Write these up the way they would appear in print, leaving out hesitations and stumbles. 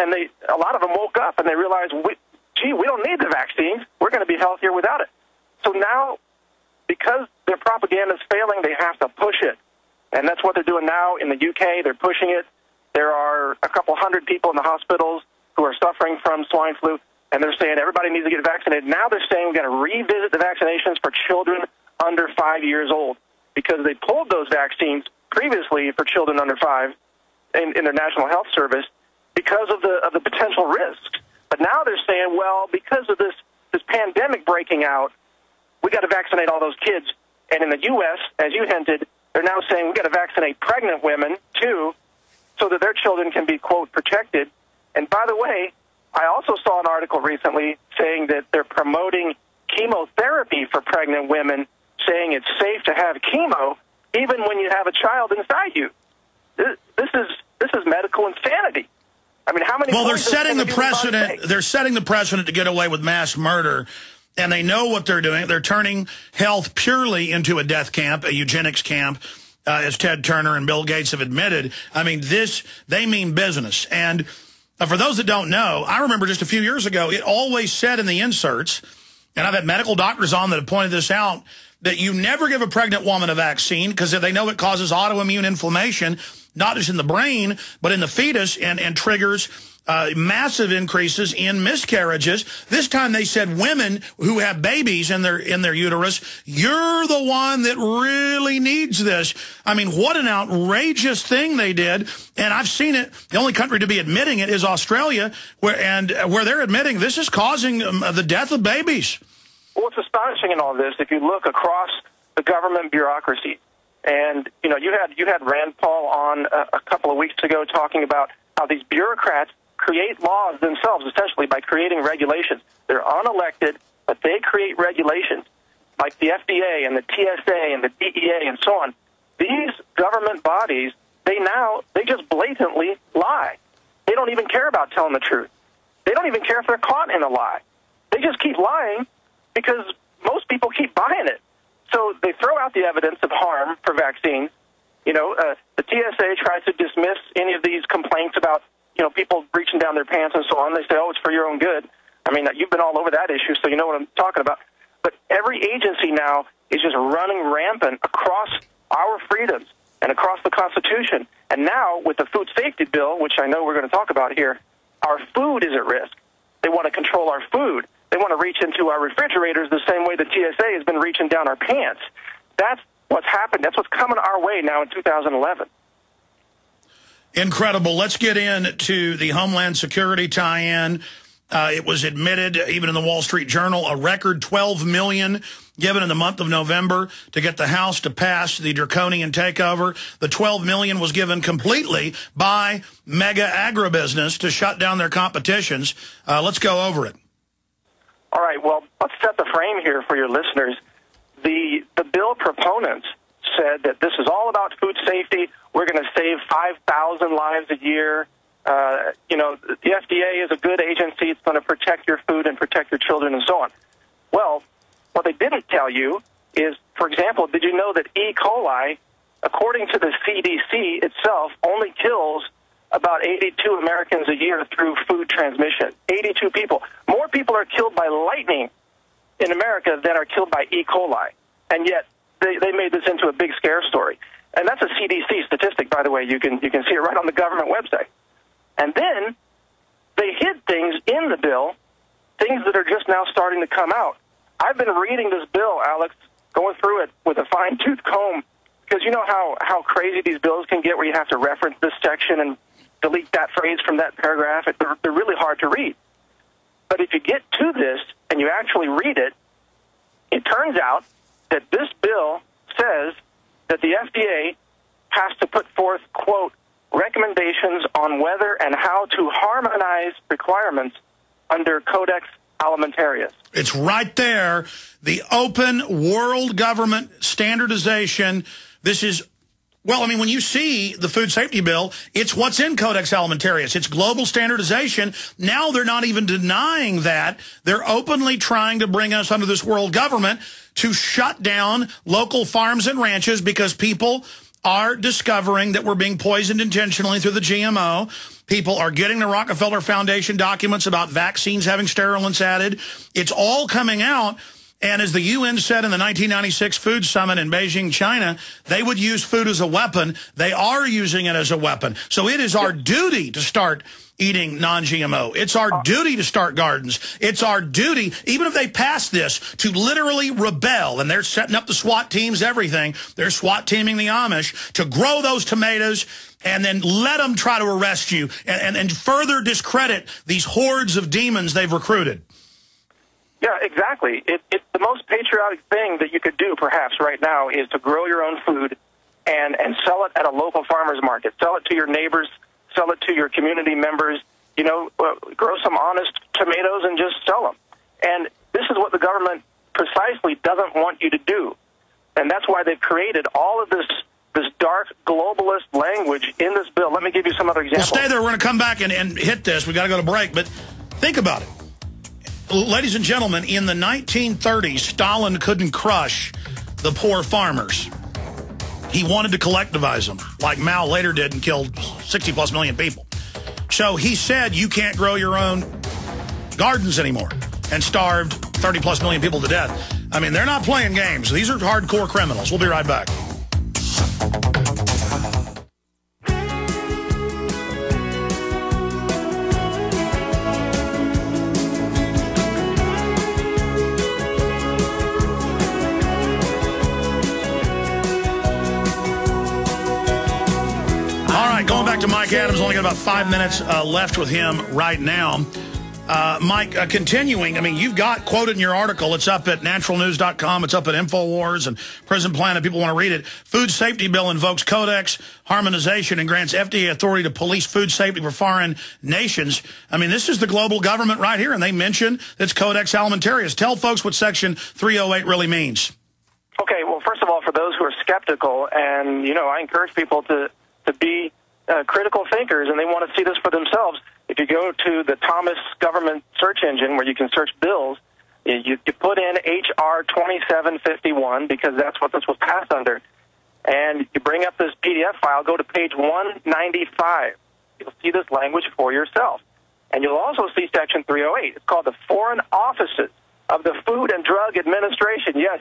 And a lot of them woke up and they realized, gee, we don't need the vaccines. We're going to be healthier without it. So now, because their propaganda is failing, they have to push it. And that's what they're doing now in the UK. They're pushing it. There are a couple hundred people in the hospitals who are suffering from swine flu, and they're saying everybody needs to get vaccinated. Now they're saying we're going to revisit the vaccinations for children under 5 years old, because they pulled those vaccines previously for children under 5 in their National Health Service because of the potential risks. But now they're saying, well, because of this pandemic breaking out, we got to vaccinate all those kids. And in the U.S., as you hinted, they're now saying we got to vaccinate pregnant women too, so that their children can be, quote, protected. And by the way, I also saw an article recently saying that they're promoting chemotherapy for pregnant women, saying it's safe to have chemo even when you have a child inside you. This is medical insanity. I mean, how many? Well, they're setting the precedent. They're setting the precedent to get away with mass murder, and they know what they're doing. They're turning health purely into a death camp, a eugenics camp, as Ted Turner and Bill Gates have admitted. I mean, they mean business. And for those that don't know, I remember just a few years ago, it always said in the inserts, and I've had medical doctors on that have pointed this out, that you never give a pregnant woman a vaccine because they know it causes autoimmune inflammation, not just in the brain, but in the fetus, and triggers massive increases in miscarriages. This time they said women who have babies in their uterus, you're the one that really needs this. I mean, what an outrageous thing they did. And I've seen it. The only country to be admitting it is Australia, where they're admitting this is causing the death of babies. Well, what's astonishing in all this, if you look across the government bureaucracy, and you had Rand Paul on a couple of weeks ago talking about how these bureaucrats create laws themselves, essentially by creating regulations. They're unelected, but they create regulations, like the FDA and the TSA and the DEA and so on. These government bodies, they just blatantly lie. They don't even care about telling the truth. They don't even care if they're caught in a lie. They just keep lying because most people keep buying it. So they throw out the evidence of harm for vaccines. The TSA tries to dismiss any of these complaints about people reaching down their pants and so on. They say, oh, it's for your own good. I mean, you've been all over that issue, so you know what I'm talking about. But every agency now is just running rampant across our freedoms and across the Constitution. And now with the Food Safety Bill, which I know we're going to talk about here, our food is at risk. They want to control our food. They want to reach into our refrigerators the same way the TSA has been reaching down our pants. That's what's happened. That's what's coming our way now in 2011. Incredible. Let's get into the Homeland Security tie-in. It was admitted, even in the Wall Street Journal, a record $12 million given in the month of November to get the House to pass the draconian takeover. The $12 million was given completely by mega agribusiness to shut down their competitions. Let's go over it. All right. Well, let's set the frame here for your listeners. The bill proponents said that this is all about food safety. We're going to save 5,000 lives a year. The FDA is a good agency. It's going to protect your food and protect your children and so on. Well, what they didn't tell you is, for example, did you know that E. coli, according to the CDC itself, only kills about 82 Americans a year through food transmission? 82 people. More people are killed by lightning in America than are killed by E. coli. And yet they made this into a big scare story. And that's a CDC statistic, by the way. You can see it right on the government website. And then they hid things in the bill, things that are just now starting to come out. I've been reading this bill, Alex, going through it with a fine-tooth comb, because you know how crazy these bills can get where you have to reference this section and delete that phrase from that paragraph. They're really hard to read. But if you get to this and you actually read it, it turns out that this bill says that the FDA has to put forth, quote, recommendations on whether and how to harmonize requirements under Codex Alimentarius. It's right there. The open world government standardization. This is, well, I mean, when you see the food safety bill, it's what's in Codex Alimentarius. It's global standardization. Now they're not even denying that. They're openly trying to bring us under this world government to shut down local farms and ranches because people are discovering that we're being poisoned intentionally through the GMO. People are getting the Rockefeller Foundation documents about vaccines having sterilants added. It's all coming out. And as the UN said in the 1996 Food Summit in Beijing, China, they would use food as a weapon. They are using it as a weapon. So it is our duty to start eating non-GMO. It's our duty to start gardens. It's our duty, even if they pass this, to literally rebel. And they're setting up the SWAT teams, everything. They're SWAT teaming the Amish to grow those tomatoes and then let them try to arrest you and further discredit these hordes of demons they've recruited. Yeah, exactly. It's the most patriotic thing that you could do, perhaps, right now, is to grow your own food and sell it at a local farmer's market. Sell it to your neighbors. Sell it to your community members. You know, grow some honest tomatoes and just sell them. And this is what the government precisely doesn't want you to do. And that's why they've created all of this dark globalist language in this bill. Let me give you some other examples. Well, stay there. We're going to come back and hit this. We've got to go to break. But think about it. Ladies and gentlemen, in the 1930s, Stalin couldn't crush the poor farmers. He wanted to collectivize them, like Mao later did and killed 60-plus million people. So he said you can't grow your own gardens anymore and starved 30-plus million people to death. I mean, they're not playing games. These are hardcore criminals. We'll be right back. Going back to Mike Adams, only got about 5 minutes left with him right now. Mike, continuing, I mean, you've got quoted in your article, it's up at naturalnews.com, it's up at InfoWars and Prison Planet, people want to read it. Food Safety Bill invokes Codex, harmonization, and grants FDA authority to police food safety for foreign nations. I mean, this is the global government right here, and they mention it's Codex Alimentarius. Tell folks what Section 308 really means. Okay, well, first of all, for those who are skeptical, and, you know, I encourage people to be critical thinkers, and they want to see this for themselves. If you go to the Thomas government search engine where you can search bills, you put in HR 2751 because that's what this was passed under, and you bring up this PDF file, go to page 195. You'll see this language for yourself. And you'll also see Section 308. It's called the Foreign Offices of the Food and Drug Administration. Yes,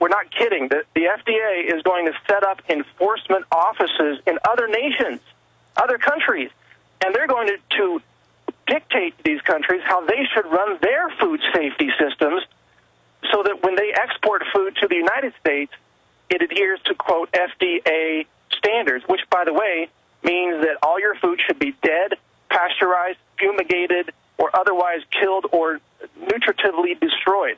we're not kidding. The FDA is going to set up enforcement offices in other nations, other countries, and they're going to dictate to these countries how they should run their food safety systems so that when they export food to the United States, it adheres to, quote, FDA standards, which, by the way, means that all your food should be dead, pasteurized, fumigated, or otherwise killed or nutritively destroyed.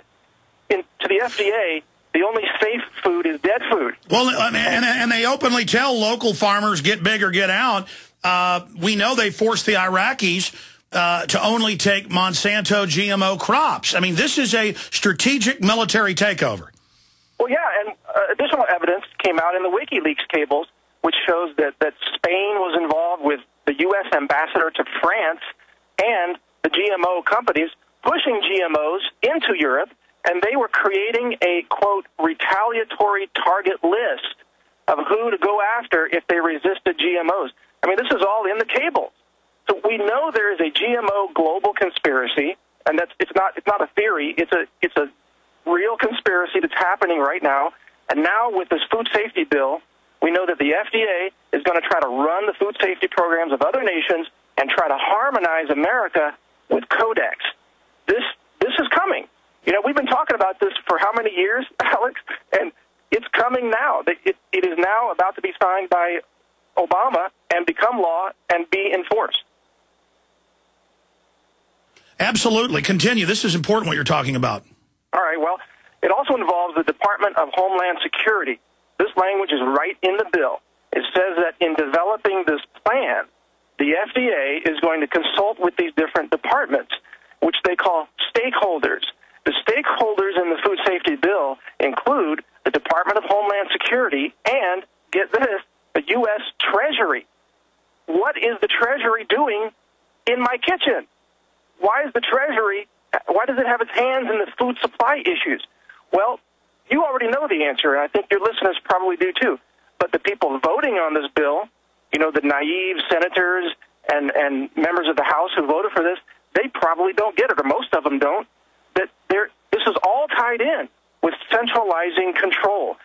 To the FDA, the only safe food is dead food. Well, and they openly tell local farmers, get big or get out. We know they forced the Iraqis to only take Monsanto GMO crops. I mean, this is a strategic military takeover. Well, yeah, and additional evidence came out in the WikiLeaks cables, which shows that Spain was involved with the U.S. ambassador to France and the GMO companies pushing GMOs into Europe. And they were creating a, quote, retaliatory target list of who to go after if they resisted GMOs. I mean, this is all in the cables. So we know there is a GMO global conspiracy, and it's not a theory. It's a real conspiracy that's happening right now. And now with this food safety bill, we know that the FDA is going to try to run the food safety programs of other nations and try to harmonize America with Codex. This is coming. You know, we've been talking about this for how many years, Alex? And it's coming now. It is now about to be signed by Obama and become law and be enforced. Absolutely. Continue. This is important what you're talking about. All right. Well, it also involves the Department of Homeland Security. This language is right in the bill. It says that in developing this plan, the FDA is going to consult with these different departments, which they call stakeholders. The stakeholders in the food safety bill include the Department of Homeland Security and, get this, the U.S. Treasury. What is the Treasury doing in my kitchen? Why does it have its hands in the food supply issues? Well, you already know the answer, and I think your listeners probably do too. But the people voting on this bill, you know, the naive senators and members of the House who voted for this, they probably don't get it, or most of them don't, that this is all tied in with centralizing control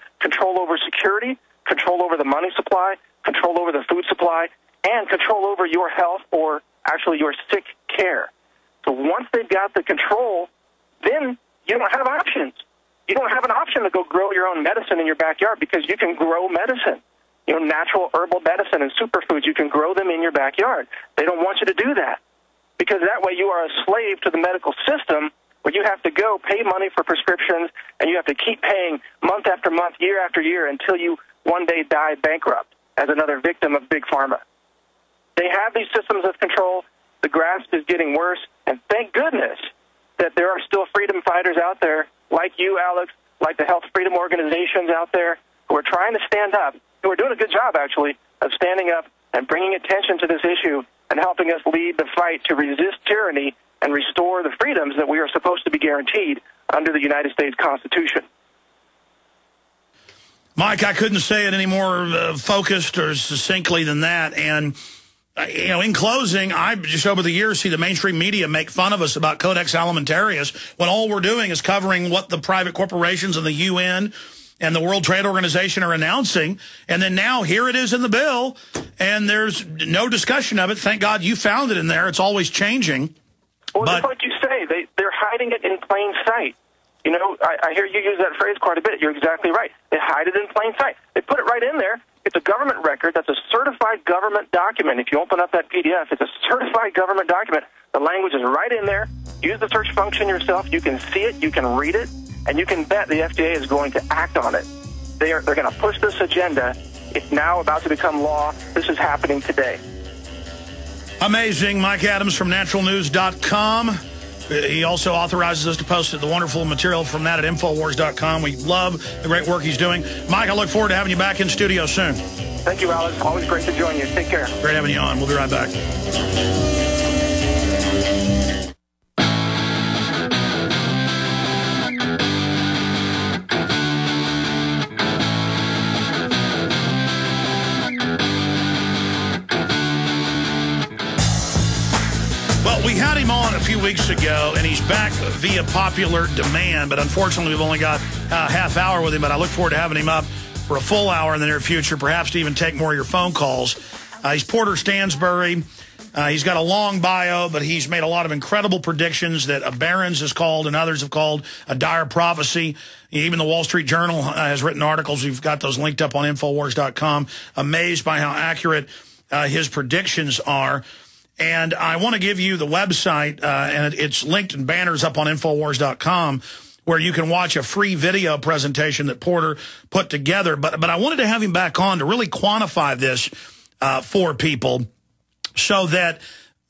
over security, control over the money supply, control over the food supply, and control over your health, or actually your sick care. So once they've got the control, then you don't have options. You don't have an option to go grow your own medicine in your backyard, because you can grow medicine. You know, natural herbal medicine and superfoods, you can grow them in your backyard. They don't want you to do that, because that way you are a slave to the medical system, where you have to go pay money for prescriptions, and you have to keep paying month after month, year after year, until you one day die bankrupt as another victim of Big Pharma. They have these systems of control. The grasp is getting worse, and thank goodness that there are still freedom fighters out there like you, Alex, like the health freedom organizations out there who are trying to stand up, who are doing a good job, actually, of standing up and bringing attention to this issue and helping us lead the fight to resist tyranny and restore the freedoms that we are supposed to be guaranteed under the United States Constitution. Mike, I couldn't say it any more focused or succinctly than that. And, you know, in closing, I just over the years see the mainstream media make fun of us about Codex Alimentarius, when all we're doing is covering what the private corporations and the UN and the World Trade Organization are announcing. And then now here it is in the bill, and there's no discussion of it. Thank God you found it in there. It's always changing. Well, just like you say, they're hiding it in plain sight. You know, I hear you use that phrase quite a bit. You're exactly right. They hide it in plain sight. They put it right in there. It's a government record. That's a certified government document. If you open up that PDF, it's a certified government document. The language is right in there. Use the search function yourself. You can see it. You can read it. And you can bet the FDA is going to act on it. They're going to push this agenda. It's now about to become law. This is happening today. Amazing. Mike Adams from naturalnews.com. He also authorizes us to post the wonderful material from that at Infowars.com. We love the great work he's doing. Mike, I look forward to having you back in studio soon. Thank you, Alex. Always great to join you. Take care. Great having you on. We'll be right back. We had him on a few weeks ago, and he's back via popular demand, but unfortunately we've only got a half hour with him, but I look forward to having him up for a full hour in the near future, perhaps to even take more of your phone calls. He's Porter Stansberry. He's got a long bio, but he's made a lot of incredible predictions that Barron's has called and others have called a dire prophecy. Even the Wall Street Journal has written articles. We've got those linked up on Infowars.com. Amazed by how accurate his predictions are. And I want to give you the website, and it's linked in banners up on Infowars.com, where you can watch a free video presentation that Porter put together. But I wanted to have him back on to really quantify this for people so that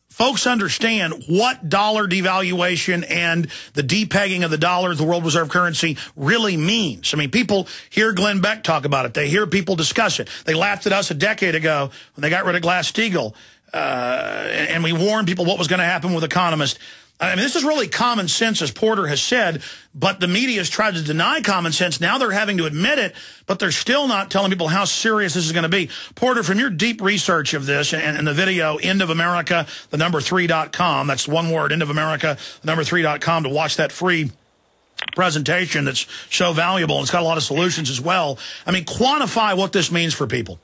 folks understand what dollar devaluation and the depegging of the dollar, the world reserve currency, really means. I mean, people hear Glenn Beck talk about it. They hear people discuss it. They laughed at us a decade ago when they got rid of Glass-Steagall. And we warned people what was going to happen with economists. I mean, this is really common sense, as Porter has said, but the media has tried to deny common sense. Now they're having to admit it, but they're still not telling people how serious this is going to be. Porter, from your deep research of this and the video, endofamerica3.com, that's one word, endofamerica3.com, to watch that free presentation that's so valuable. It's got a lot of solutions as well. I mean, quantify what this means for people.